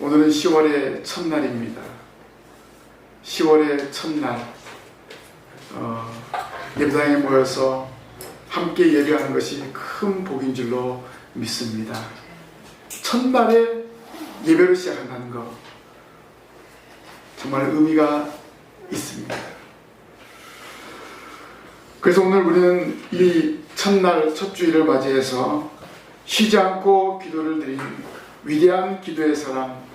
오늘은 10월의 첫날입니다. 10월의 첫날 예배당에 모여서 함께 예배하는 것이 큰 복인 줄로 믿습니다. 첫날에 예배를 시작한다는 것 정말 의미가 있습니다. 그래서 오늘 우리는 이 첫날 첫 주일을 맞이해서 쉬지 않고 기도를 드린 위대한 기도의 사람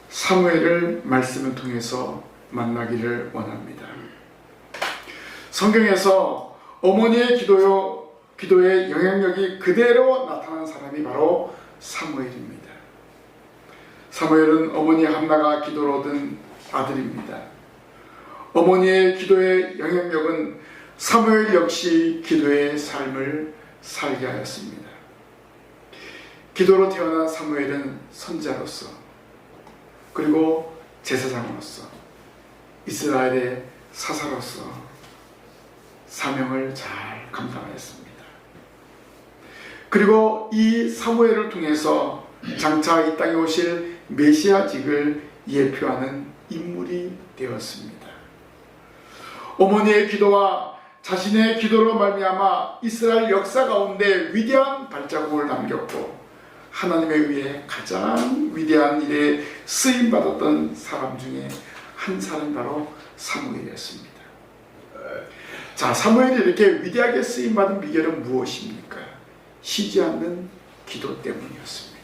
사무엘을 말씀을 통해서 만나기를 원합니다. 성경에서 어머니의 기도의 영향력이 그대로 나타난 사람이 바로 사무엘입니다. 사무엘은 어머니 한나가 기도로 얻은 아들입니다. 어머니의 기도의 영향력은 사무엘 역시 기도의 삶을 살게 하였습니다. 기도로 태어난 사무엘은 선지자로서 그리고 제사장으로서 이스라엘의 사사로서 사명을 잘 감당하였습니다. 그리고 이 사무엘을 통해서 장차 이 땅에 오실 메시아직을 예표하는 인물이 되었습니다. 어머니의 기도와 자신의 기도로 말미암아 이스라엘 역사 가운데 위대한 발자국을 남겼고 하나님에 의해 가장 위대한 일에 쓰임받았던 사람 중에 한 사람이 바로 사무엘이었습니다. 자, 사무엘이 이렇게 위대하게 쓰임받은 비결은 무엇입니까? 쉬지 않는 기도 때문이었습니다.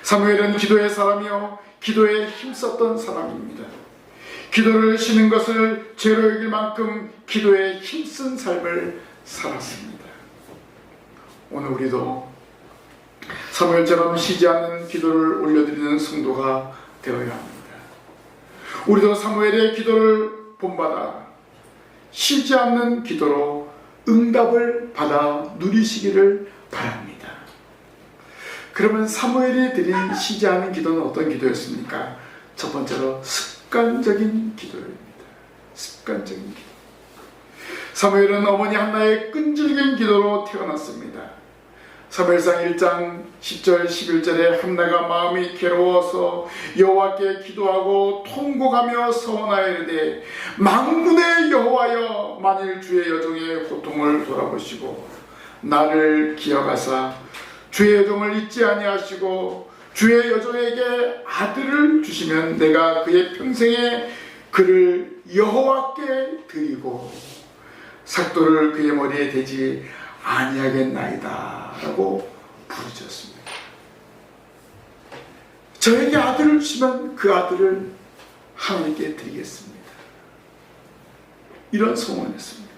사무엘은 기도의 사람이요 기도에 힘썼던 사람입니다. 기도를 쉬는 것을 죄로 여길 만큼 기도에 힘쓴 삶을 살았습니다. 오늘 우리도 사무엘처럼 쉬지 않는 기도를 올려드리는 성도가 되어야 합니다. 우리도 사무엘의 기도를 본받아 쉬지 않는 기도로 응답을 받아 누리시기를 바랍니다. 그러면 사무엘이 드린 쉬지 않는 기도는 어떤 기도였습니까? 첫 번째로 습관적인 기도입니다. 습관적인 기도. 사무엘은 어머니 한나의 끈질긴 기도로 태어났습니다. 사무엘상 1장 10절 11절에 한나가 마음이 괴로워서 여호와께 기도하고 통곡하며 서원하여 이르되 만군의 여호와여 만일 주의 여종의 고통을 돌아보시고 나를 기억하사 주의 여종을 잊지 아니하시고 주의 여종에게 아들을 주시면 내가 그의 평생에 그를 여호와께 드리고 삭도를 그의 머리에 대지 아니하겠나이다 라고 부르짖었습니다. 저에게 아들을 주시면 그 아들을 하나님께 드리겠습니다. 이런 소원했습니다.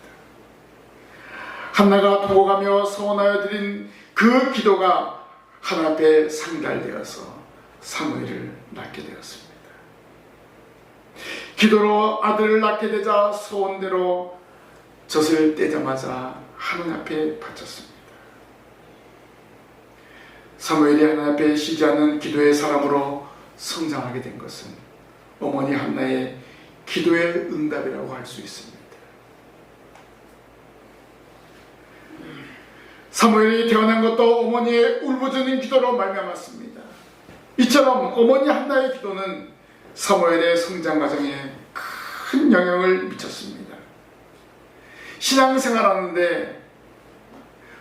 한나가 통곡하며 서원하여 드린 그 기도가 하나님 앞에 상달되어서 사무엘을 낳게 되었습니다. 기도로 아들을 낳게 되자 소원대로 젖을 떼자마자 하나님 앞에 바쳤습니다. 사무엘이 하나님 앞에 쉬지 않는 기도의 사람으로 성장하게 된 것은 어머니 한나의 기도의 응답이라고 할 수 있습니다. 사무엘이 태어난 것도 어머니의 울부짖는 기도로 말미암았습니다. 이처럼 어머니 한나의 기도는 사무엘의 성장 과정에 큰 영향을 미쳤습니다. 신앙생활하는데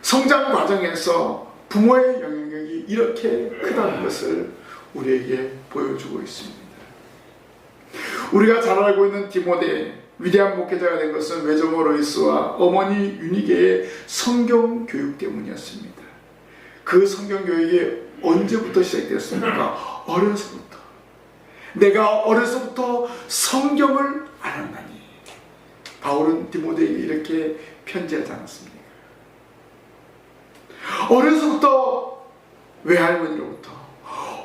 성장 과정에서 부모의 영향력이 이렇게 크다는 것을 우리에게 보여주고 있습니다. 우리가 잘 알고 있는 디모데 위대한 목회자가 된 것은 외조모 로이스와 어머니 유니게의 성경 교육 때문이었습니다. 그 성경 교육이 언제부터 시작되었습니까? 어려서부터. 내가 어려서부터 성경을 알았나니. 바울은 디모데에게 이렇게 편지하지 않았습니까? 어려서부터 외할머니로부터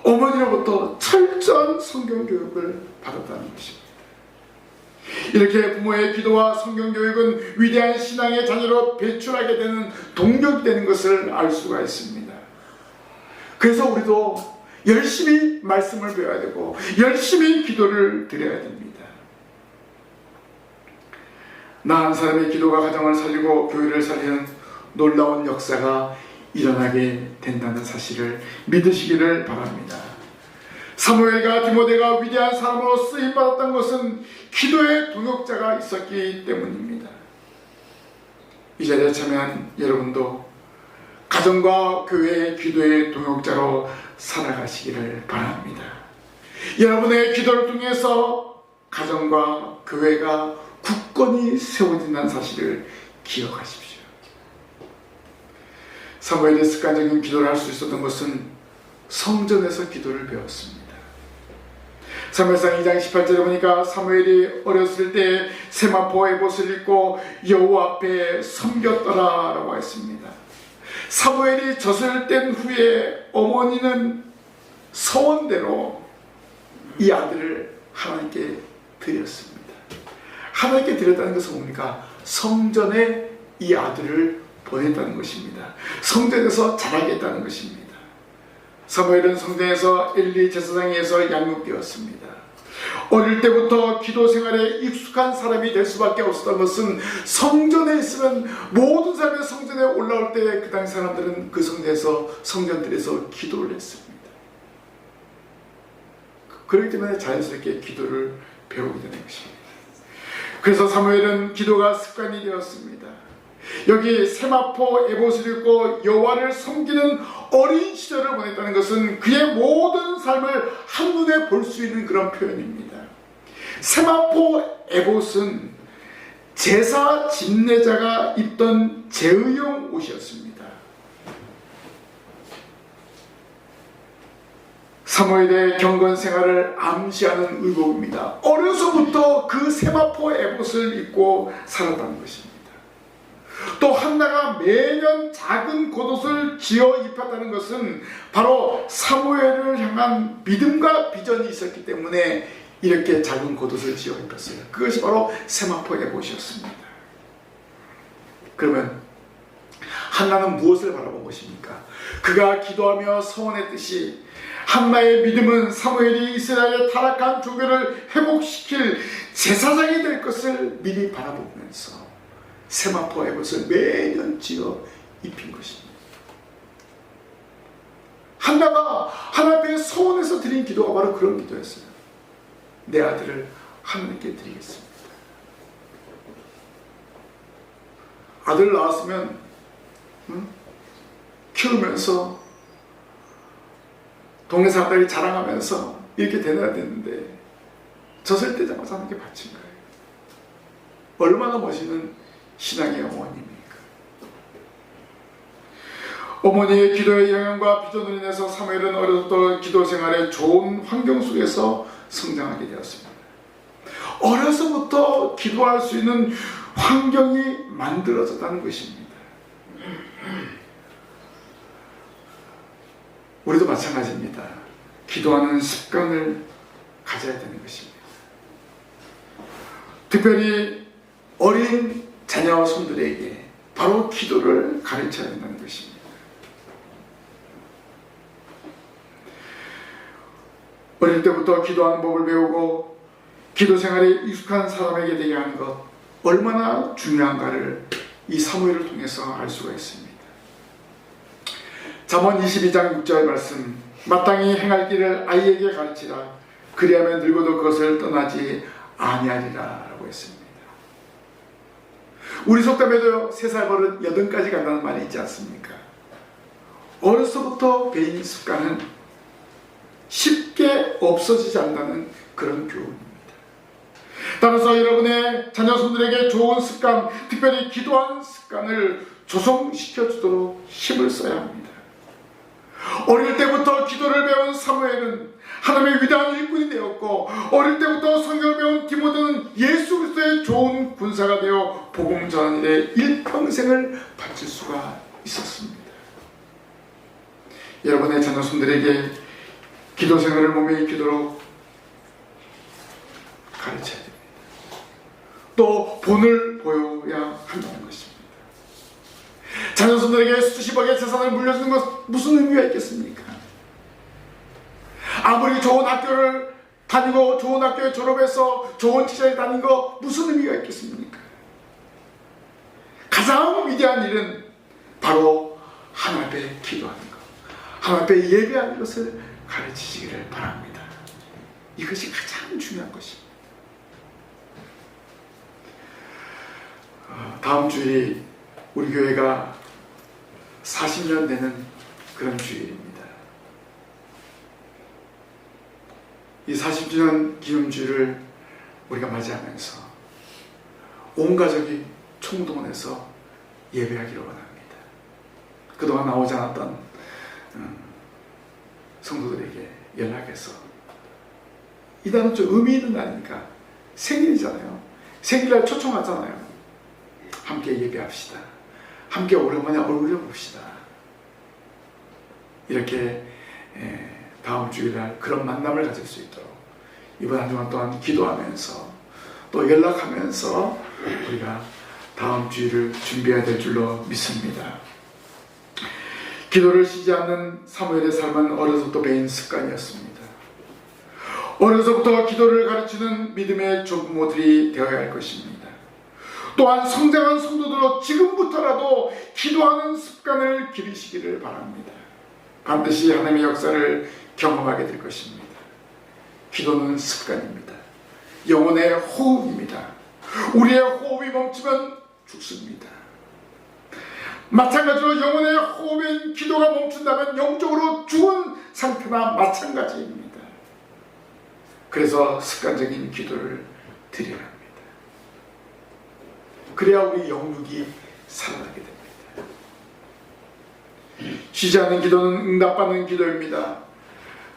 어머니로부터 철저한 성경 교육을 받았다는 것입니다. 이렇게 부모의 기도와 성경 교육은 위대한 신앙의 자녀로 배출하게 되는 동력이 되는 것을 알 수가 있습니다. 그래서 우리도 열심히 말씀을 배워야 되고 열심히 기도를 드려야 됩니다. 나 한 사람의 기도가 가정을 살리고 교회를 살리는 놀라운 역사가 일어나게 된다는 사실을 믿으시기를 바랍니다. 사무엘과 디모데가 위대한 사람으로 쓰임받았던 것은 기도의 동역자가 있었기 때문입니다. 이 자리에 참여한 여러분도 가정과 교회의 기도의 동역자로 살아가시기를 바랍니다. 여러분의 기도를 통해서 가정과 교회가 굳건히 세워진다는 사실을 기억하십시오. 사무엘이 습관적인 기도를 할 수 있었던 것은 성전에서 기도를 배웠습니다. 사무엘상 2장 18절에 보니까 사무엘이 어렸을 때 세마포 에봇을 입고 여호와 앞에 섬겼더라 라고 했습니다. 사무엘이 젖을 뗀 후에 어머니는 서원대로 이 아들을 하나님께 드렸습니다. 하나님께 드렸다는 것은 뭡니까? 성전에 이 아들을 보냈다는 것입니다. 성전에서 자라겠다는 것입니다. 사무엘은 성전에서 엘리 제사장에서 양육되었습니다. 어릴 때부터 기도 생활에 익숙한 사람이 될 수밖에 없었던 것은 성전에 있으면 모든 사람이 성전에 올라올 때 그 당시 사람들은 그 성전에서 성전들에서 기도를 했습니다. 그렇기 때문에 자연스럽게 기도를 배우게 되는 것입니다. 그래서 사무엘은 기도가 습관이 되었습니다. 여기 세마포 에봇을 입고 여호와를 섬기는 어린 시절을 보냈다는 것은 그의 모든 삶을 한눈에 볼 수 있는 그런 표현입니다. 세마포 에봇은 제사 집례자가 입던 제의용 옷이었습니다. 사무엘의 경건 생활을 암시하는 의복입니다. 어려서부터 그 세마포 에봇을 입고 살았다는 것입니다. 또 한나가 매년 작은 겉옷을 지어 입혔다는 것은 바로 사무엘을 향한 믿음과 비전이 있었기 때문에 이렇게 작은 겉옷을 지어 입혔어요. 그것이 바로 세마포 에봇이었습니다. 그러면 한나는 무엇을 바라본 것입니까? 그가 기도하며 서원했듯이 한나의 믿음은 사무엘이 이스라엘의 타락한 종교를 회복시킬 제사장이 될 것을 미리 바라보면서 세마포 에봇을 매년 지어 입힌 것입니다. 한나가 하나님 앞에 서원해서 드린 기도가 바로 그런 기도였어요. 내 아들을 하나님께 드리겠습니다. 아들 낳았으면 키우면서 동네 사람들이 자랑하면서 이렇게 되어야 되는데 젖을 떼자마자 하나님께 바친 거예요. 얼마나 멋있는 신앙의 어머니입니까? 어머니의 기도의 영향과 비전으로 인해서 사무엘은 어려서부터 기도 생활에 좋은 환경 속에서 성장하게 되었습니다. 어려서부터 기도할 수 있는 환경이 만들어졌다는 것입니다. 우리도 마찬가지입니다. 기도하는 습관을 가져야 되는 것입니다. 특별히 어린 자녀와 손들에게 바로 기도를 가르쳐야 된다는 것입니다. 어릴 때부터 기도하는 법을 배우고 기도 생활에 익숙한 사람에게 되게 하는 것 얼마나 중요한가를 이 사무엘을 통해서 알 수가 있습니다. 잠언 22장 6절 말씀, 마땅히 행할 길을 아이에게 가르치라. 그리하면 늙어도 그것을 떠나지 아니하리라 라고 했습니다. 우리 속담에도 3살 버릇 8가지 간다는 말이 있지 않습니까? 어려서부터 배인 습관은 쉽게 없어지지 않는다는 그런 교훈입니다. 따라서 여러분의 자녀 손들에게 좋은 습관, 특별히 기도하는 습관을 조성시켜 주도록 힘을 써야 합니다. 어릴 때부터 기도를 배운 사무엘은 하나님의 위대한 일꾼이 되었고, 어릴 때부터 성경을 배운 디모데는 예수 그리스도의 좋은 군사가 되어 복음 전하는 일에 일평생을 바칠 수가 있었습니다. 여러분의 자녀 손들에게 기도 생활을 몸에 익히도록 가르쳐야 됩니다. 또 본을 보여야 한다는 것입니다. 자녀 손들에게 수십억의 재산을 물려주는 것 무슨 의미가 있겠습니까? 아무리 좋은 학교를 다니고 좋은 학교에 졸업해서 좋은 직장에 다닌 거 무슨 의미가 있겠습니까? 가장 위대한 일은 바로 하나님 앞에 기도하는 것, 하나님 앞에 예배하는 것을 가르치시기를 바랍니다. 이것이 가장 중요한 것입니다. 다음 주일이 우리 교회가 40년 되는 그런 주일입니다. 이 40주년 기념주일을 우리가 맞이하면서 온 가족이 총동원해서 예배하기를 원합니다. 그동안 나오지 않았던 성도들에게 연락해서, 이 날은 좀 의미 있는 날이니까, 생일이잖아요. 생일날 초청하잖아요. 함께 예배합시다. 함께 오랜만에 얼굴을 봅시다. 이렇게 다음 주일날 그런 만남을 가질 수 있도록 이번 한 주간 동안 기도하면서 또 연락하면서 우리가 다음 주일을 준비해야 될 줄로 믿습니다. 기도를 쉬지 않는 사무엘의 삶은 어려서부터 배인 습관이었습니다. 어려서부터 기도를 가르치는 믿음의 조부모들이 되어야 할 것입니다. 또한 성장한 성도들로 지금부터라도 기도하는 습관을 기르시기를 바랍니다. 반드시 하나님의 역사를 경험하게 될 것입니다. 기도는 습관입니다. 영혼의 호흡입니다. 우리의 호흡이 멈추면 죽습니다. 마찬가지로 영혼의 호흡인 기도가 멈춘다면 영적으로 죽은 상태나 마찬가지입니다. 그래서 습관적인 기도를 드려야 합니다. 그래야 우리 영육이 살아나게 됩니다. 쉬지 않는 기도는 응답받는 기도입니다.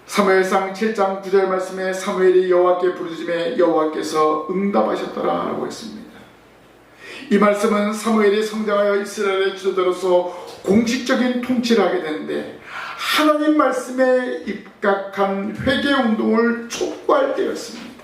사무엘상 7장 9절 말씀에 사무엘이 여호와께 부르짖음에 여호와께서 응답하셨더라 라고 했습니다. 이 말씀은 사무엘이 성장하여 이스라엘의 지도자로서 공식적인 통치를 하게 되는데, 하나님 말씀에 입각한 회개 운동을 촉구할 때였습니다.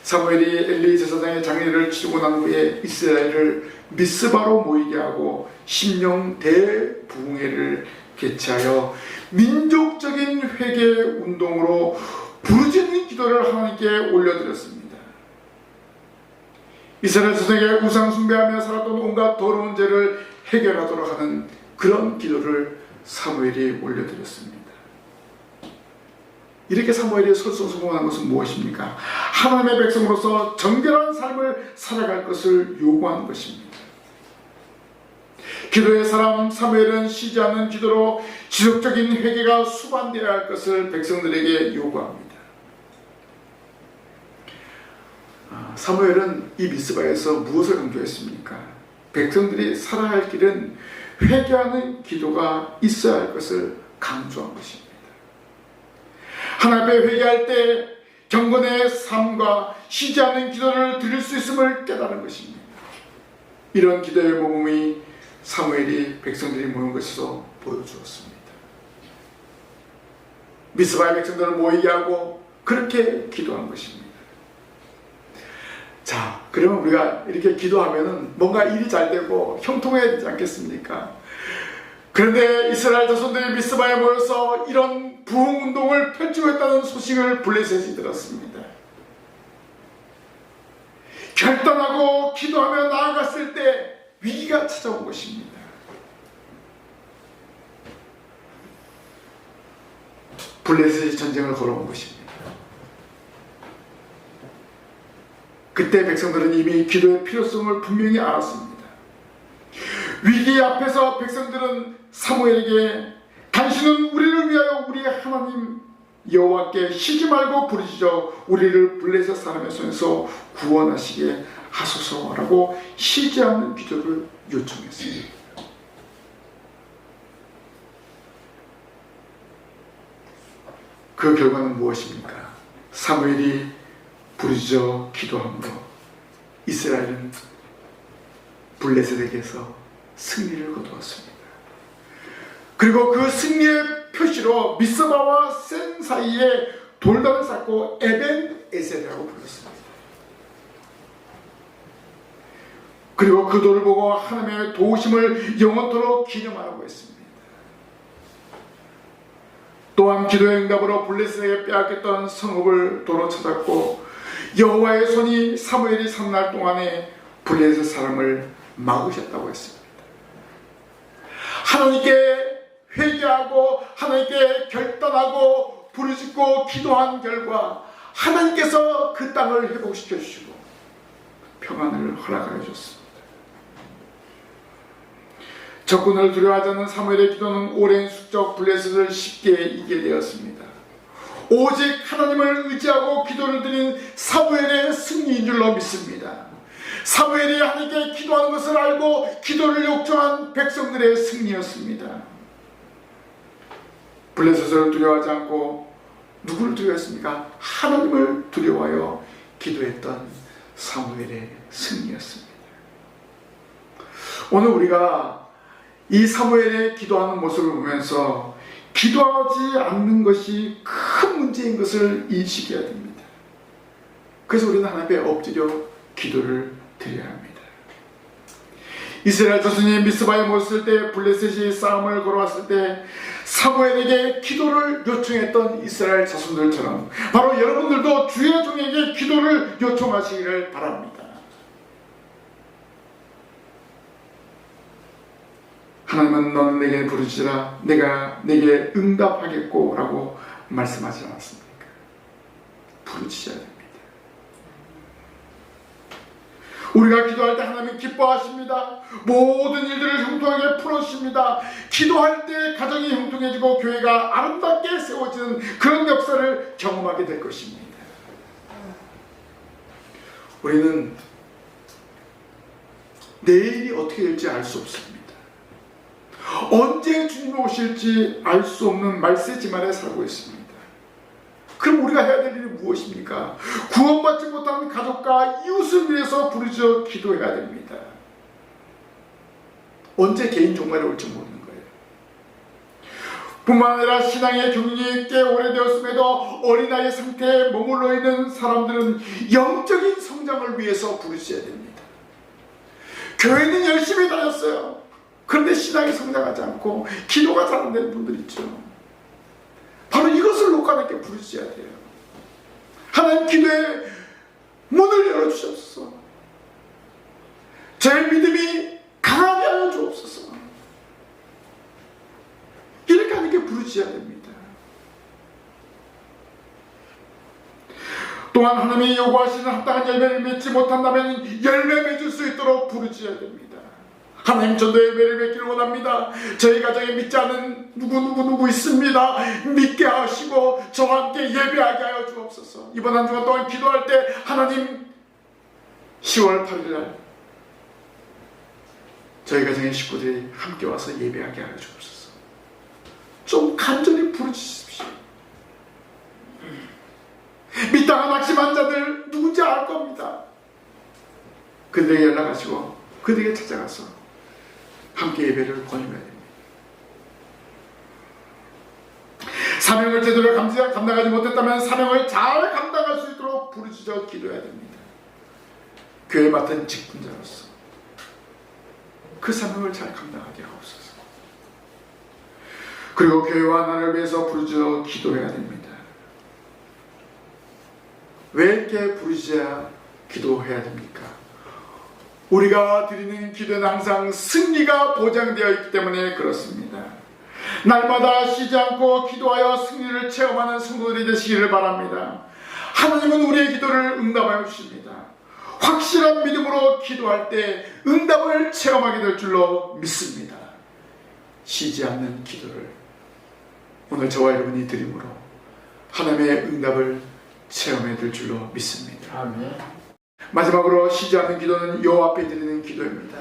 사무엘이 엘리 제사장의 장례를 치르고 난 후에 이스라엘을 미스바로 모이게 하고 심령 대부흥회를 개최하여 민족적인 회개 운동으로 부르짖는 기도를 하나님께 올려드렸습니다. 이스라엘 자손에게 우상 숭배하며 살았던 온갖 더러운 죄를 해결하도록 하는 그런 기도를 사무엘이 올려드렸습니다. 이렇게 사무엘이 설성성공한 것은 무엇입니까? 하나님의 백성으로서 정결한 삶을 살아갈 것을 요구한 것입니다. 기도의 사람 사무엘은 쉬지 않는 기도로 지속적인 회개가 수반되어야 할 것을 백성들에게 요구합니다. 사무엘은 이 미스바에서 무엇을 강조했습니까? 백성들이 살아야 할 길은 회개하는 기도가 있어야 할 것을 강조한 것입니다. 하나님 앞에 회개할 때 경건의 삶과 쉬지 않는 기도를 드릴 수 있음을 깨달은 것입니다. 이런 기도의 모범이 사무엘이 백성들이 모인 것에서 보여주었습니다. 미스바의 백성들을 모이게 하고 그렇게 기도한 것입니다. 자, 그러면 우리가 이렇게 기도하면은 뭔가 일이 잘 되고 형통해야 되지 않겠습니까? 그런데 이스라엘 자손들이 미스바에 모여서 이런 부흥운동을 펼치고 있다는 소식을 블레셋이 들었습니다. 결단하고 기도하며 나아갔을 때 위기가 찾아온 것입니다. 블레셋이 전쟁을 걸어온 것입니다. 그때 백성들은 이미 기도의 필요성을 분명히 알았습니다. 위기 앞에서 백성들은 사무엘에게 당신은 우리를 위하여 우리의 하나님 여호와께 쉬지 말고 부르짖어 우리를 블레셋 사람의 손에서 구원하시게 하소서라고 쉬지 않는 기도를 요청했습니다. 그 결과는 무엇입니까? 사무엘이 부르짖어 기도함으로 이스라엘은 블레셋에게서 승리를 거두었습니다. 그리고 그 승리의 표시로 미스바와 센 사이에 돌담을 쌓고 에벤 에셀이라고 불렀습니다. 그리고 그 돌을 보고 하나님의 도우심을 영원토록 기념하라고 했습니다. 또한 기도의 응답으로 블레셋에게 빼앗겼던 성읍을 도로 찾았고 여호와의 손이 사무엘이 산 날 동안에 블레셋 사람을 막으셨다고 했습니다. 하나님께 회개하고 하나님께 결단하고 부르짖고 기도한 결과 하나님께서 그 땅을 회복시켜 주시고 평안을 허락하여 주셨습니다. 적군을 두려워하지 않는 사무엘의 기도는 오랜 숙적 블레셋을 쉽게 이기게 되었습니다. 오직 하나님을 의지하고 기도를 드린 사무엘의 승리인 줄로 믿습니다. 사무엘이 하나님께 기도하는 것을 알고 기도를 요청한 백성들의 승리였습니다. 블레셋을 두려워하지 않고 누구를 두려워했습니까? 하나님을 두려워하여 기도했던 사무엘의 승리였습니다. 오늘 우리가 이 사무엘의 기도하는 모습을 보면서 기도하지 않는 것이 큰 문제인 것을 인식해야 됩니다. 그래서 우리는 하나님 앞에 엎드려 기도를 드려야 합니다. 이스라엘 자손이 미스바에 모였을 때 블레셋이 싸움을 걸어왔을 때 사무엘에게 기도를 요청했던 이스라엘 자손들처럼 바로 여러분들도 주의 종에게 기도를 요청하시기를 바랍니다. 하나님은 너는 내게 부르짖으라 내가 내게 응답하겠고 라고 말씀하지 않았습니까? 부르짖어야 됩니다. 우리가 기도할 때 하나님은 기뻐하십니다. 모든 일들을 형통하게 풀어주십니다. 기도할 때 가정이 형통해지고 교회가 아름답게 세워지는 그런 역사를 경험하게 될 것입니다. 우리는 내일이 어떻게 될지 알 수 없습니다. 언제 주님이 오실지 알 수 없는 말세지만에 살고 있습니다. 그럼 우리가 해야 될 일이 무엇입니까? 구원받지 못한 가족과 이웃을 위해서 부르짖어 기도해야 됩니다. 언제 개인 종말이 올지 모르는 거예요. 뿐만 아니라 신앙의 경륜이 꽤 오래되었음에도 어린아이 상태에 머물러 있는 사람들은 영적인 성장을 위해서 부르짖어야 됩니다. 교회는 열심히 다녔어요. 그런데 신앙이 성장하지 않고 기도가 잘 안 되는 분들 있죠. 바로 이것을 놓고 하나님께 부르짖어야 돼요. 하나님 기도의 문을 열어주셨소서. 제 믿음이 강하게 하여 주옵소서. 이렇게 하나님께 부르짖어야 됩니다. 또한 하나님이 요구하시는 합당한 열매를 맺지 못한다면 열매 맺을 수 있도록 부르짖어야 됩니다. 하나님 전도 예배를 맺기를 원합니다. 저희 가정에 믿지 않는 누구 있습니다. 믿게 하시고 저와 함께 예배하게 하여 주옵소서. 이번 한 주간 동안 기도할 때 하나님 10월 8일 날 저희 가정의 식구들이 함께 와서 예배하게 하여 주옵소서. 좀 간절히 부르짖으십시오. 믿다가 낙심한 자들 누군지 알 겁니다. 그들에게 연락하시고 그들에게 찾아가서 함께 예배를 권유해야 됩니다. 사명을 제대로 감당하지 못했다면 사명을 잘 감당할 수 있도록 부르짖어 기도해야 됩니다. 교회 맡은 직분자로서 그 사명을 잘 감당하게 하옵소서. 그리고 교회와 나를 위해서 부르짖어 기도해야 됩니다. 왜 이렇게 부르짖어야 기도해야 됩니까? 우리가 드리는 기도는 항상 승리가 보장되어 있기 때문에 그렇습니다. 날마다 쉬지 않고 기도하여 승리를 체험하는 성도들이 되시기를 바랍니다. 하나님은 우리의 기도를 응답하여 주십니다. 확실한 믿음으로 기도할 때 응답을 체험하게 될 줄로 믿습니다. 쉬지 않는 기도를 오늘 저와 여러분이 드림으로 하나님의 응답을 체험해 될 줄로 믿습니다. 아멘. 마지막으로 쉬지 않는 기도는 여호와 앞에 드리는 기도입니다.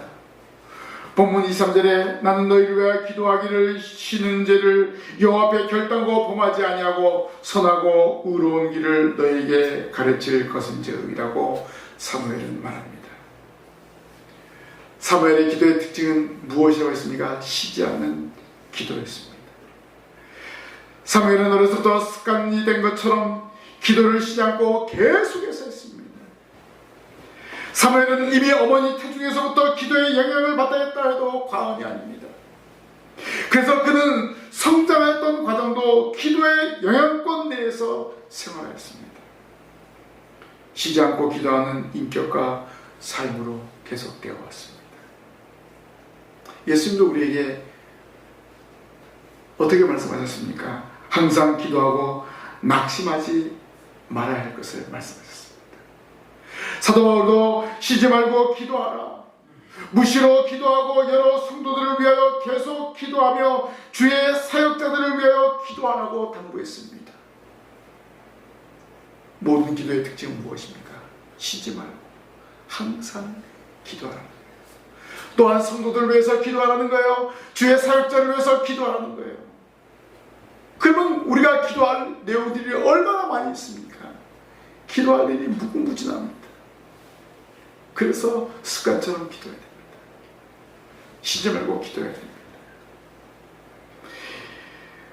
본문 23절에 나는 너희를 위하여 기도하기를 쉬는 죄를 여호와 앞에 결단코 범하지 아니하고 선하고 의로운 길을 너희에게 가르칠 것인지이라고 사무엘은 말합니다. 사무엘의 기도의 특징은 무엇이라고 했습니까? 쉬지 않는 기도였습니다. 사무엘은 어려서부터 습관이 된 것처럼 기도를 쉬지 않고 계속해서 했습니다. 사무엘은 이미 어머니 태중에서부터 기도의 영향을 받아 했다 해도 과언이 아닙니다. 그래서 그는 성장했던 과정도 기도의 영향권 내에서 생활했습니다. 쉬지 않고 기도하는 인격과 삶으로 계속되어 왔습니다. 예수님도 우리에게 어떻게 말씀하셨습니까? 항상 기도하고 낙심하지 말아야 할 것을 말씀하셨습니다. 사도 바울도 쉬지 말고 기도하라, 무시로 기도하고 여러 성도들을 위하여 계속 기도하며 주의 사역자들을 위하여 기도하라고 당부했습니다. 모든 기도의 특징은 무엇입니까? 쉬지 말고 항상 기도하라는 거예요. 또한 성도들을 위해서 기도하라는 거예요. 주의 사역자를 위해서 기도하라는 거예요. 그러면 우리가 기도할 내용들이 얼마나 많이 있습니까? 기도할 일이 무궁무진합니다. 그래서 습관처럼 기도해야 됩니다. 쉬지 말고 기도해야 됩니다.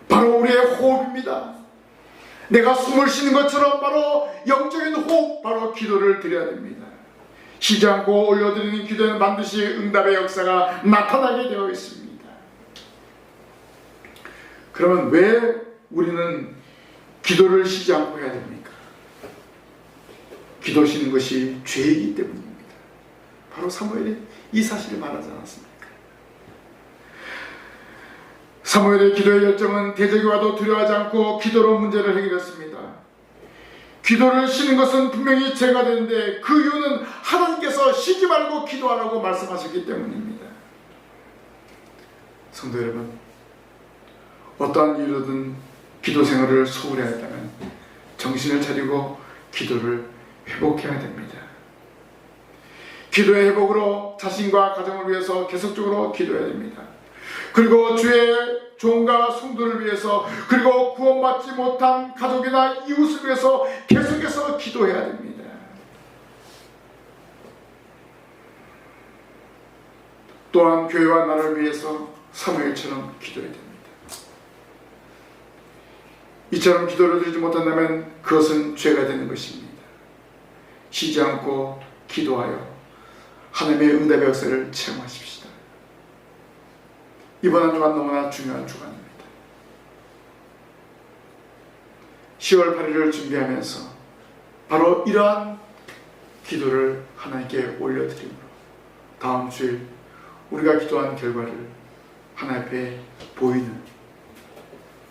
바로 우리의 호흡입니다. 내가 숨을 쉬는 것처럼 바로 영적인 호흡, 바로 기도를 드려야 됩니다. 쉬지 않고 올려드리는 기도에는 반드시 응답의 역사가 나타나게 되어 있습니다. 그러면 왜 우리는 기도를 쉬지 않고 해야 됩니까? 기도 쉬는 것이 죄이기 때문입니다. 바로 사무엘이 이 사실을 말하지 않았습니까? 사무엘의 기도의 열정은 대적이 와도 두려워하지 않고 기도로 문제를 해결했습니다. 기도를 쉬는 것은 분명히 죄가 되는데 그 이유는 하나님께서 쉬지 말고 기도하라고 말씀하셨기 때문입니다. 성도 여러분, 어떠한 이유로든 기도 생활을 소홀히 했다면 정신을 차리고 기도를 회복해야 됩니다. 기도의 회복으로 자신과 가정을 위해서 계속적으로 기도해야 됩니다. 그리고 주의 종과 성도를 위해서, 그리고 구원받지 못한 가족이나 이웃을 위해서 계속해서 기도해야 됩니다. 또한 교회와 나를 위해서 사무엘처럼 기도해야 됩니다. 이처럼 기도를 드리지 못한다면 그것은 죄가 되는 것입니다. 쉬지 않고 기도하여 하나님의 응답의 역사를 체험하십시다. 이번 한 주간 너무나 중요한 주간입니다. 10월 8일을 준비하면서 바로 이러한 기도를 하나님께 올려드림으로 다음 주일 우리가 기도한 결과를 하나님 앞에 보이는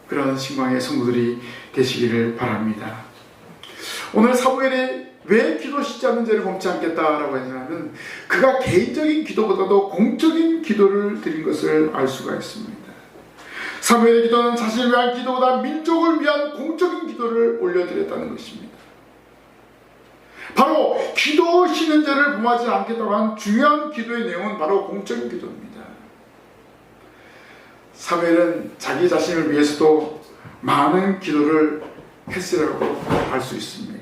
그런 신광의 성도들이 되시기를 바랍니다. 오늘 사무엘이 왜 기도 쉬지 않는 죄를 범치 않겠다라고 했냐면 그가 개인적인 기도보다도 공적인 기도를 드린 것을 알 수가 있습니다. 사무엘의 기도는 자신을 위한 기도보다 민족을 위한 공적인 기도를 올려드렸다는 것입니다. 바로 기도 쉬는 죄를 범하지 않겠다고 한 중요한 기도의 내용은 바로 공적인 기도입니다. 사무엘은 자기 자신을 위해서도 많은 기도를 했으라고 할 수 있습니다.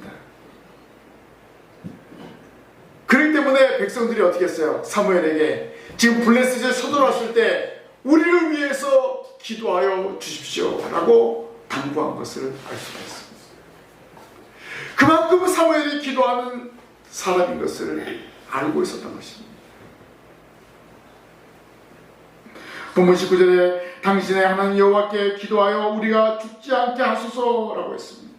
그렇기 때문에 백성들이 어떻게 했어요? 사무엘에게 지금 블레셋에 서둘렀을 때 우리를 위해서 기도하여 주십시오 라고 당부한 것을 알 수가 있습니다. 그만큼 사무엘이 기도하는 사람인 것을 알고 있었던 것입니다. 본문 19절에 당신의 하나님 여호와께 기도하여 우리가 죽지 않게 하소서라고 했습니다.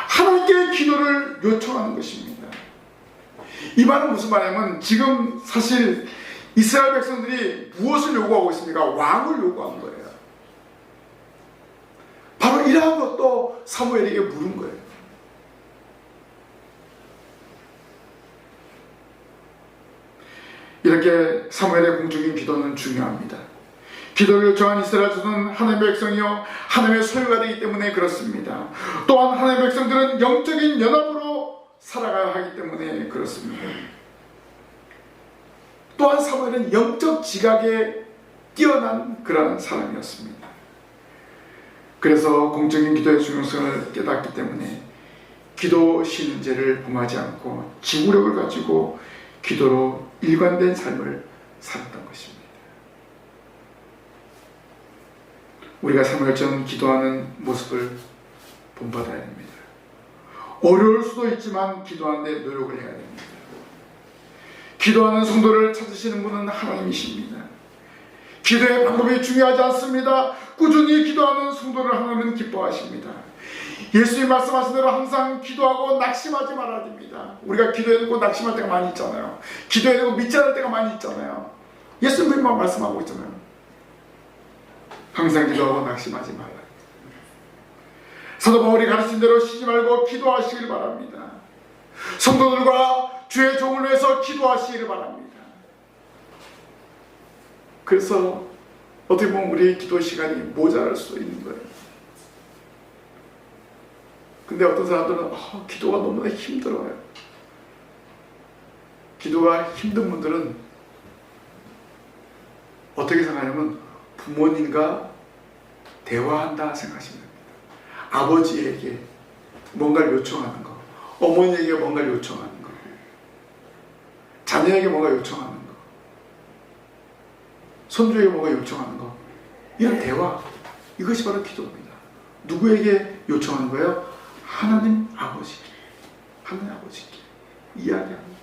하나님께 기도를 요청하는 것입니다. 이 말은 무슨 말이냐면 지금 사실 이스라엘 백성들이 무엇을 요구하고 있습니까? 왕을 요구하는 거예요. 바로 이러한 것도 사무엘에게 물은 거예요. 이렇게 사무엘의 공적인 기도는 중요합니다. 기도를 요청한 이스라엘 자손은 하나님의 백성이요 하나님의 소유가 되기 때문에 그렇습니다. 또한 하나님의 백성들은 영적인 연합으로 살아가야 하기 때문에 그렇습니다. 또한 사무엘은 영적 지각에 뛰어난 그런 사람이었습니다. 그래서 공적인 기도의 중요성을 깨닫기 때문에 기도 쉬는 죄를 범하지 않고 지구력을 가지고 기도로 일관된 삶을 살았던 것입니다. 우리가 사무엘처럼 기도하는 모습을 본받아야 됩니다. 어려울 수도 있지만 기도하는 데 노력을 해야 됩니다. 기도하는 성도를 찾으시는 분은 하나님이십니다. 기도의 방법이 중요하지 않습니다. 꾸준히 기도하는 성도를 하나님은 기뻐하십니다. 예수님 말씀하신 대로 항상 기도하고 낙심하지 말아야 됩니다. 우리가 기도해놓고 낙심할 때가 많이 있잖아요. 기도해놓고 믿지 않을 때가 많이 있잖아요. 예수님만 말씀하고 있잖아요. 항상 기도하고 낙심하지 말라. 사도 바울이 가르친 대로 쉬지 말고 기도하시길 바랍니다. 성도들과 주의 종을 위해서 기도하시기를 바랍니다. 그래서 어떻게 보면 우리 기도 시간이 모자랄 수 있는 거예요. 근데 어떤 사람들은 기도가 너무나 힘들어요. 기도가 힘든 분들은 어떻게 생각하냐면 부모님과 대화한다 생각하시면 됩니다. 아버지에게 뭔가를 요청하는 거, 어머니에게 뭔가를 요청하는 거, 자녀에게 뭔가 요청하는 거, 손주에게 뭔가 요청하는 거, 이런 대화, 이것이 바로 기도입니다. 누구에게 요청하는 거예요? 하나님 아버지께, 하나님 아버지께 이야기하는 거예요.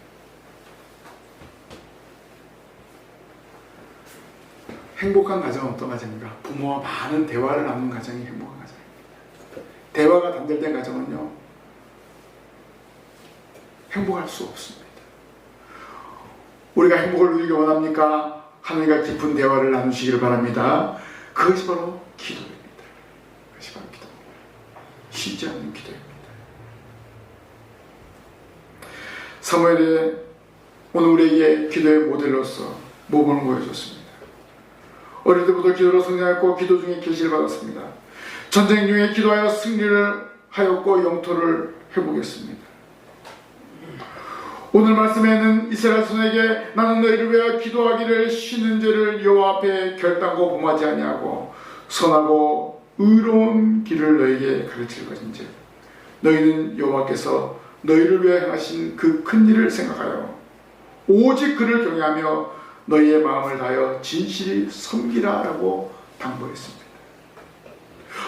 행복한 가정은 어떤 가정입니까? 부모와 많은 대화를 나누는 가정이 행복한 가정입니다. 대화가 단절된 가정은요, 행복할 수 없습니다. 우리가 행복을 누리기 원합니까? 하나님과 깊은 대화를 나누시기를 바랍니다. 그것이 바로 기도입니다. 그것이 바로 기도입니다. 쉬지 않는 기도입니다. 사무엘이 오늘 우리에게 기도의 모델로서 모범을 보여줬습니다. 어릴 때부터 기도로 성장했고 기도 중에 계시를 받았습니다. 전쟁 중에 기도하여 승리를 하였고 영토를 회복했습니다. 오늘 말씀에는 이스라엘 손에게 나는 너희를 위하여 기도하기를 쉬는 죄를 여호와 앞에 결단코 범하지 아니하고 선하고 의로운 길을 너희에게 가르칠 것인지 너희는 여호와께서 너희를 위하여 행하신 그 큰 일을 생각하여 오직 그를 경외하며 너희의 마음을 다하여 진실이 섬기라 라고 당부했습니다.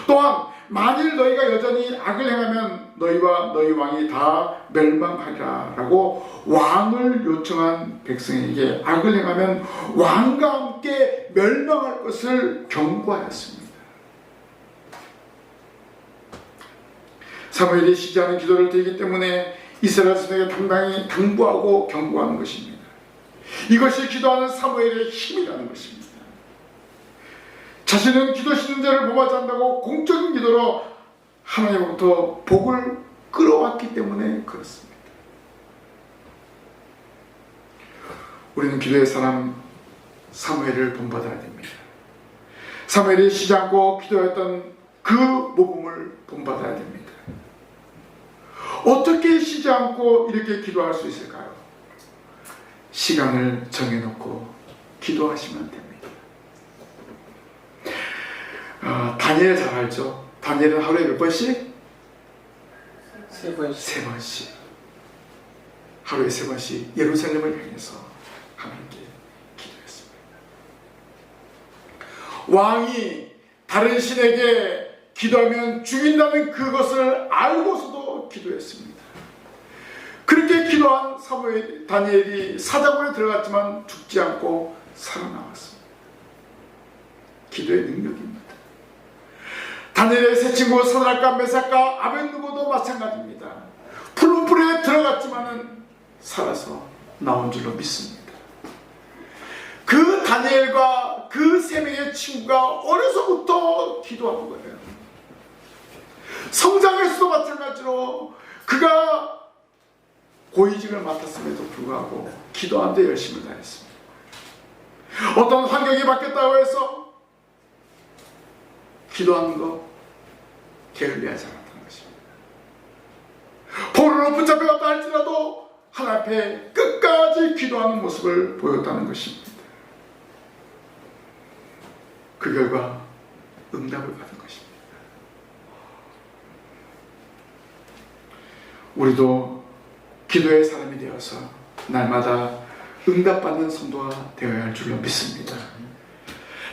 또한 만일 너희가 여전히 악을 행하면 너희와 너희 왕이 다 멸망하리라 라고 왕을 요청한 백성에게 악을 행하면 왕과 함께 멸망할 것을 경고하였습니다. 사무엘이 쉬지 않은 기도를 드리기 때문에 이스라엘 백성에게 당당히 당부하고 경고하는 것입니다. 이것이 기도하는 사무엘의 힘이라는 것입니다. 자신은 기도 쉬는 자를 범하지 않는다고 공적인 기도로 하나님으로부터 복을 끌어왔기 때문에 그렇습니다. 우리는 기도의 사람 사무엘을 본받아야 됩니다. 사무엘이 쉬지 않고 기도했던 그 모범을 본받아야 됩니다. 어떻게 쉬지 않고 이렇게 기도할 수 있을까요? 시간을 정해놓고 기도하시면 됩니다. 다니엘 잘 알죠? 다니엘은 하루에 몇 번씩? 세 번씩. 하루에 3번씩 예루살렘을 향해서 하나님께 기도했습니다. 왕이 다른 신에게 기도하면 죽인다는 그것을 알고서도 기도했습니다. 그렇게 기도한 다니엘이 사자굴에 들어갔지만 죽지 않고 살아남았습니다. 기도의 능력입니다. 다니엘의 세 친구 사드락과 메삭과 아벳느고도 마찬가지입니다. 푸른 불에 들어갔지만은 살아서 나온 줄로 믿습니다. 그 다니엘과 그 세 명의 친구가 어려서부터 기도한 거예요. 성장에서도 마찬가지로 그가 고위직을 맡았음에도 불구하고 기도하는데 열심을 다했습니다. 어떤 환경이 바뀌었다고 해서 기도하는 거 게을리하지 않았다는 것입니다. 포로로 붙잡혀갔다 할지라도 하나님 앞에 끝까지 기도하는 모습을 보였다는 것입니다. 그 결과 응답을 받은 것입니다. 우리도 기도의 사람이 되어서 날마다 응답받는 성도가 되어야 할 줄로 믿습니다.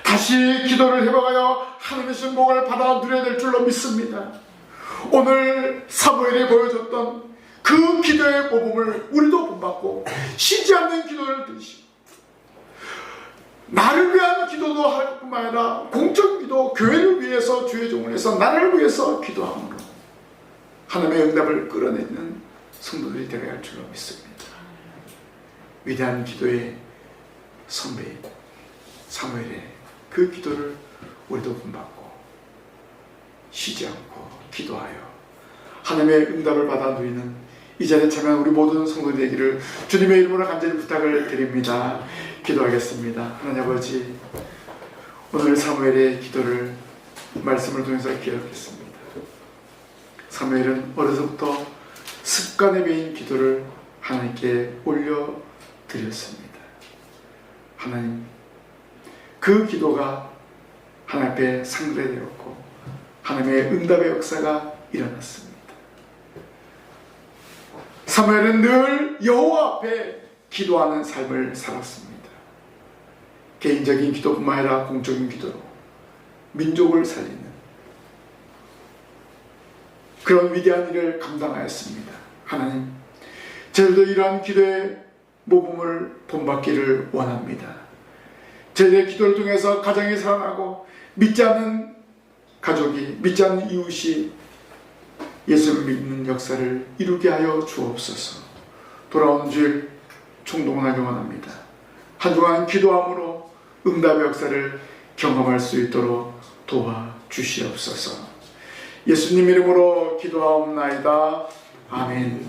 다시 기도를 회복하여 하나님의 신복을 받아 누려야 될 줄로 믿습니다. 오늘 사무엘이 보여줬던 그 기도의 모범을 우리도 본받고 쉬지 않는 기도를 드리시고 나를 위한 기도도 할 뿐만 아니라 공적 기도, 교회를 위해서 주의 종을 해서 나를 위해서 기도함으로 하나님의 응답을 끌어내는 성도들이 되어야 할 줄로 믿습니다. 위대한 기도의 선배인 사무엘의 그 기도를 우리도 본받고 쉬지 않고 기도하여 하나님의 응답을 받아 누리는 이 자리에 참여한 우리 모든 성도들 되기를 주님의 이름으로 간절히 부탁을 드립니다. 기도하겠습니다. 하나님 아버지, 오늘 사무엘의 기도를 말씀을 통해서 기억했습니다. 사무엘은 어려서부터 습관에 매인 기도를 하나님께 올려드렸습니다. 하나님, 그 기도가 하나님 앞에 상대되었고 하나님의 응답의 역사가 일어났습니다. 사무엘은 늘 여호와 앞에 기도하는 삶을 살았습니다. 개인적인 기도뿐만 아니라 공적인 기도로 민족을 살리는 그런 위대한 일을 감당하였습니다. 하나님, 저희도 이러한 기도의 모범을 본받기를 원합니다. 저희의 기도를 통해서 가정이 살아나고 믿지 않는 가족이, 믿지 않는 이웃이 예수를 믿는 역사를 이루게 하여 주옵소서. 돌아오는 주일 총동원하기 원합니다. 한 주간 기도함으로 응답의 역사를 경험할 수 있도록 도와주시옵소서. 예수님 이름으로 기도하옵나이다. 아멘.